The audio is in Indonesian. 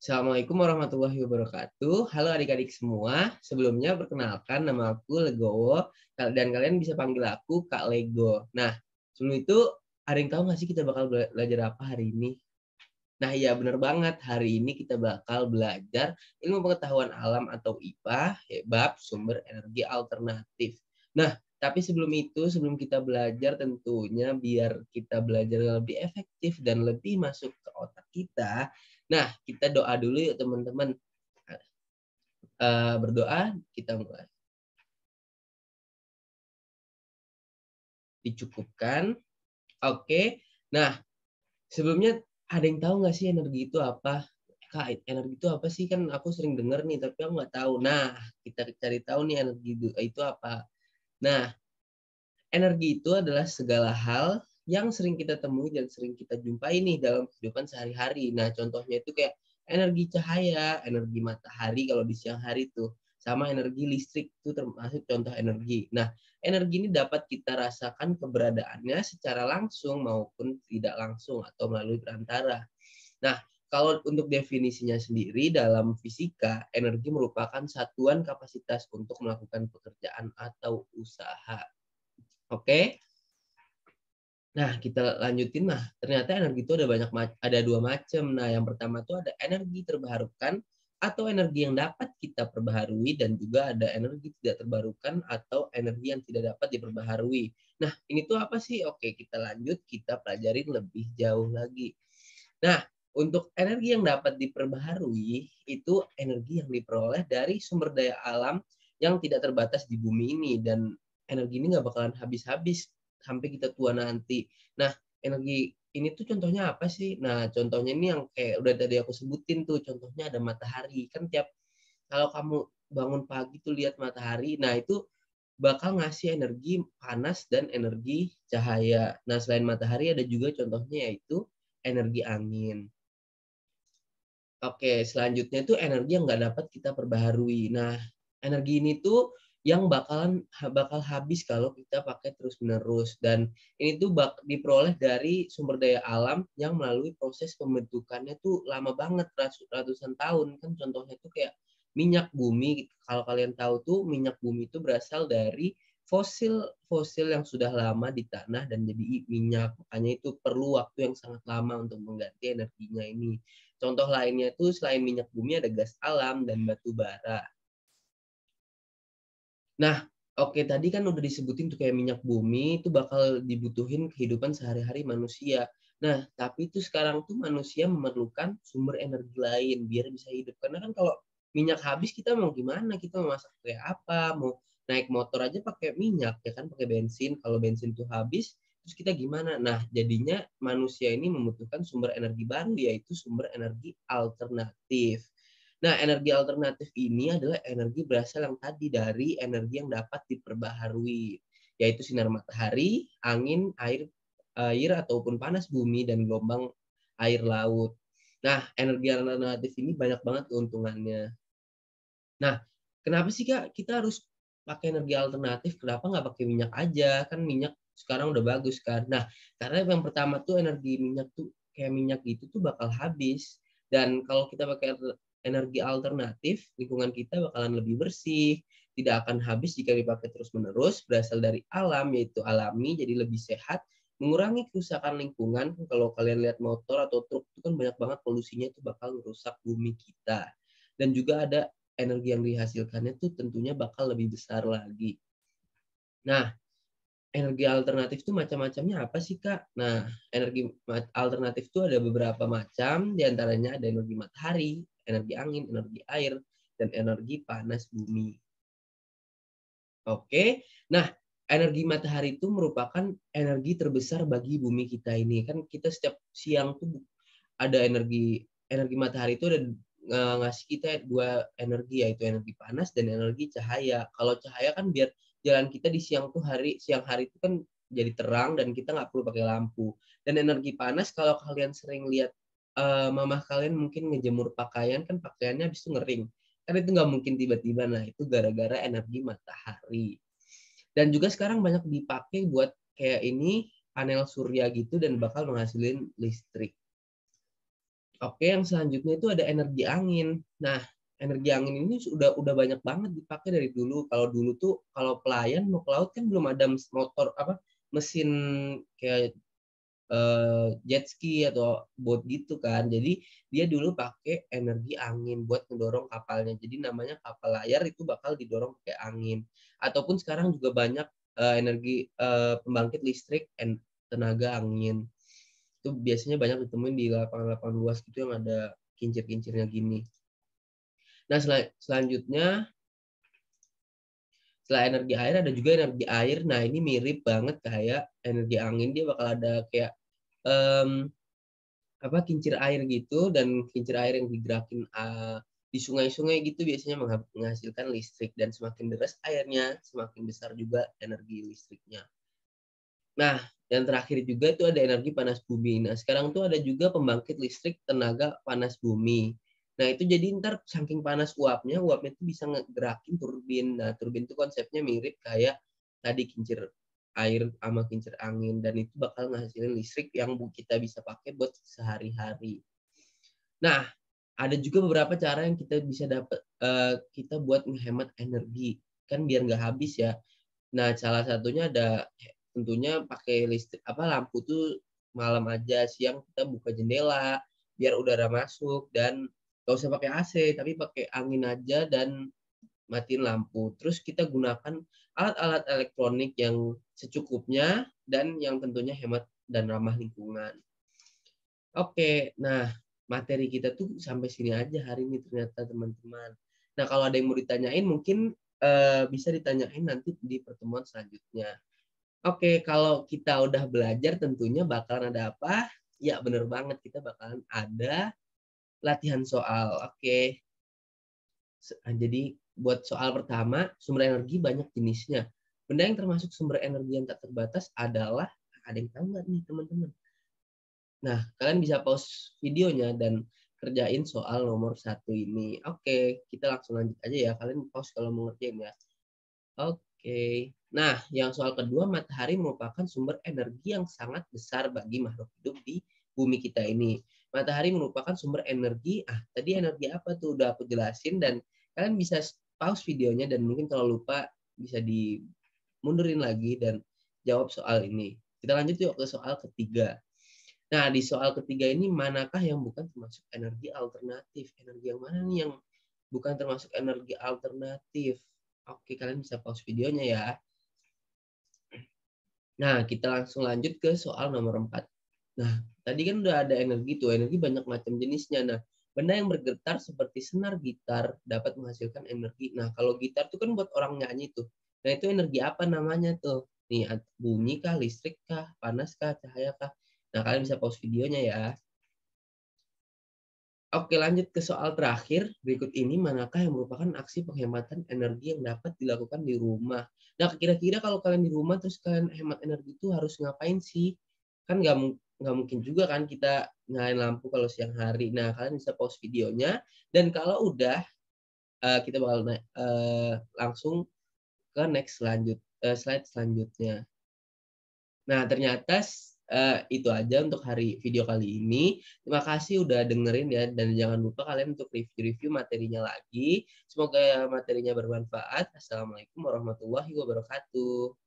Assalamualaikum warahmatullahi wabarakatuh. Halo adik-adik semua. Sebelumnya perkenalkan nama aku Legowo dan kalian bisa panggil aku Kak Lego. Nah, sebelum itu ada yang tahu nggak sih kita bakal belajar apa hari ini? Nah, iya bener banget. Hari ini kita bakal belajar ilmu pengetahuan alam atau IPA, bab sumber energi alternatif. Nah, tapi sebelum itu, sebelum kita belajar tentunya biar kita belajar lebih efektif dan lebih masuk ke otak kita. Nah, kita doa dulu yuk teman-teman. Berdoa, kita mulai. Dicukupkan. Oke. Nah, sebelumnya ada yang tahu nggak sih energi itu apa? Kak, energi itu apa sih? Kan aku sering dengar nih, tapi aku nggak tahu. Nah, kita cari tahu nih energi itu apa. Nah, energi itu adalah segala hal yang sering kita temui dan sering kita jumpai nih dalam kehidupan sehari-hari. Nah, contohnya itu kayak energi cahaya, energi matahari kalau di siang hari tuh, sama energi listrik itu termasuk contoh energi. Nah, energi ini dapat kita rasakan keberadaannya secara langsung maupun tidak langsung atau melalui perantara. Nah, kalau untuk definisinya sendiri dalam fisika, energi merupakan satuan kapasitas untuk melakukan pekerjaan atau usaha. Oke. Nah, kita lanjutin. Nah, ternyata energi itu ada dua macam. Nah, yang pertama itu ada energi terbarukan atau energi yang dapat kita perbaharui dan juga ada energi tidak terbarukan atau energi yang tidak dapat diperbaharui. Nah, ini tuh apa sih? Oke, kita lanjut, kita pelajarin lebih jauh lagi. Nah, untuk energi yang dapat diperbaharui itu energi yang diperoleh dari sumber daya alam yang tidak terbatas di bumi ini dan energi ini nggak bakalan habis-habis sampai kita tua nanti. Nah, energi ini tuh contohnya apa sih? Nah, contohnya ini yang kayak udah tadi aku sebutin tuh, contohnya ada matahari. Kan kalau kamu bangun pagi tuh lihat matahari, nah itu bakal ngasih energi panas dan energi cahaya. Nah, selain matahari ada juga contohnya yaitu energi angin. Oke, selanjutnya itu energi yang nggak dapat kita perbaharui. Nah, energi ini tuh yang bakal habis kalau kita pakai terus-menerus dan ini tuh diperoleh dari sumber daya alam yang melalui proses pembentukannya tuh lama banget, ratusan tahun. Kan contohnya tuh kayak minyak bumi. Kalau kalian tahu tuh minyak bumi itu berasal dari fosil yang sudah lama di tanah dan jadi minyak. Makanya itu perlu waktu yang sangat lama untuk mengganti energinya ini. Contoh lainnya itu selain minyak bumi ada gas alam dan batu bara. Nah, oke tadi kan udah disebutin tuh kayak minyak bumi itu bakal dibutuhin kehidupan sehari-hari manusia. Nah, tapi itu sekarang tuh manusia memerlukan sumber energi lain biar bisa hidup. Karena kan kalau minyak habis kita mau gimana? Kita mau masak kayak apa? Mau naik motor aja pakai minyak ya kan, pakai bensin. Kalau bensin tuh habis, terus kita gimana? Nah, jadinya manusia ini membutuhkan sumber energi baru yaitu sumber energi alternatif. Nah, energi alternatif ini adalah energi berasal yang tadi dari energi yang dapat diperbaharui, yaitu sinar matahari, angin, air ataupun panas bumi dan gelombang air laut. Nah, energi alternatif ini banyak banget keuntungannya. Nah, kenapa sih Kak kita harus pakai energi alternatif? Kenapa nggak pakai minyak aja? Kan minyak sekarang udah bagus kan. Nah, karena yang pertama tuh energi minyak tuh kayak minyak gitu tuh bakal habis. Dan kalau kita pakai energi alternatif, lingkungan kita bakalan lebih bersih, tidak akan habis jika dipakai terus-menerus, berasal dari alam, yaitu alami, jadi lebih sehat, mengurangi kerusakan lingkungan. Kalau kalian lihat motor atau truk itu kan banyak banget polusinya itu bakal merusak bumi kita. Dan juga ada energi yang dihasilkannya tuh tentunya bakal lebih besar lagi. Nah, energi alternatif itu macam-macamnya apa sih, Kak? Nah, energi alternatif itu ada beberapa macam, diantaranya ada energi matahari, energi angin, energi air, dan energi panas bumi. Oke, nah energi matahari itu merupakan energi terbesar bagi bumi kita ini. Kan kita setiap siang tuh ada energi matahari itu ada ngasih kita dua energi yaitu energi panas dan energi cahaya. Kalau cahaya kan biar jalan kita di siang hari itu kan jadi terang dan kita nggak perlu pakai lampu. Dan energi panas kalau kalian sering lihat mamah kalian mungkin ngejemur pakaian kan pakaiannya habis itu ngering. Kan itu nggak mungkin tiba-tiba. Nah itu gara-gara energi matahari. Dan juga sekarang banyak dipakai buat kayak ini panel surya gitu dan bakal menghasilin listrik. Oke, yang selanjutnya itu ada energi angin. Nah, energi angin ini udah banyak banget dipakai dari dulu. Kalau dulu tuh kalau pelayan mau ke laut kan belum ada motor apa mesin kayak jet ski atau boat gitu kan. Jadi dia dulu pakai energi angin buat ngedorong kapalnya. Jadi namanya kapal layar itu bakal didorong pakai angin. Ataupun sekarang juga banyak energi pembangkit listrik tenaga angin. Itu biasanya banyak ditemuin di lapangan-lapangan luas gitu yang ada kincir-kincirnya gini. Nah, selanjutnya setelah energi air ada juga energi air. Nah, ini mirip banget kayak energi angin. Dia bakal ada kayak um, kincir air gitu, dan kincir air yang digerakin di sungai-sungai gitu biasanya menghasilkan listrik, dan semakin deras airnya semakin besar juga energi listriknya. Nah, yang terakhir juga itu ada energi panas bumi. Nah, sekarang tuh ada juga pembangkit listrik tenaga panas bumi. Nah, itu jadi ntar saking panas uapnya itu bisa ngegerakin turbin. Nah, turbin itu konsepnya mirip kayak tadi kincir air sama kincir angin, dan itu bakal ngasilin listrik yang kita bisa pakai buat sehari-hari. Nah, ada juga beberapa cara yang kita bisa dapat kita buat menghemat energi kan biar nggak habis ya. Nah, salah satunya ada tentunya pakai listrik lampu tuh malam aja, siang kita buka jendela biar udara masuk, dan nggak usah pakai AC tapi pakai angin aja dan matiin lampu. Terus kita gunakan alat-alat elektronik yang secukupnya dan yang tentunya hemat dan ramah lingkungan. Oke, nah materi kita tuh sampai sini aja hari ini ternyata teman-teman. Nah, kalau ada yang mau ditanyain mungkin bisa ditanyain nanti di pertemuan selanjutnya. Oke, kalau kita udah belajar tentunya bakalan ada apa? Ya, bener banget, kita bakalan ada latihan soal. Oke. Jadi buat soal pertama, sumber energi banyak jenisnya. Benda yang termasuk sumber energi yang tak terbatas adalah, ada yang tahu nggak nih teman-teman? Nah, kalian bisa pause videonya dan kerjain soal nomor 1 ini. Oke, kita langsung lanjut aja ya. Kalian pause kalau mau ngerjain ya. Oke. Nah, yang soal kedua, matahari merupakan sumber energi yang sangat besar bagi makhluk hidup di bumi kita ini. Matahari merupakan sumber energi. Tadi energi apa tuh? Udah aku jelasin, dan kalian bisa pause videonya, dan mungkin kalau lupa bisa dimundurin lagi dan jawab soal ini. Kita lanjut yuk ke soal ketiga. Nah, di soal ketiga ini, manakah yang bukan termasuk energi alternatif? Energi yang mana nih yang bukan termasuk energi alternatif? Oke, kalian bisa pause videonya ya. Nah, kita langsung lanjut ke soal nomor 4. Nah, tadi kan udah ada energi tuh, energi banyak macam jenisnya. Nah, benda yang bergetar seperti senar gitar dapat menghasilkan energi. Nah, kalau gitar tuh kan buat orang nyanyi tuh. Nah, itu energi apa namanya tuh? Nih, bunyi kah, listrik kah, panas kah, cahaya kah? Nah, kalian bisa pause videonya ya. Oke, lanjut ke soal terakhir. Berikut ini manakah yang merupakan aksi penghematan energi yang dapat dilakukan di rumah? Nah, kira-kira kalau kalian di rumah terus kalian hemat energi itu harus ngapain sih? Kan nggak mungkin juga kan kita nyalain lampu kalau siang hari. Nah, kalian bisa pause videonya, dan kalau udah kita bakal langsung ke slide selanjutnya. Nah, ternyata itu aja untuk video kali ini. Terima kasih udah dengerin ya, dan jangan lupa kalian untuk review-review materinya lagi. Semoga materinya bermanfaat. Assalamualaikum warahmatullahi wabarakatuh.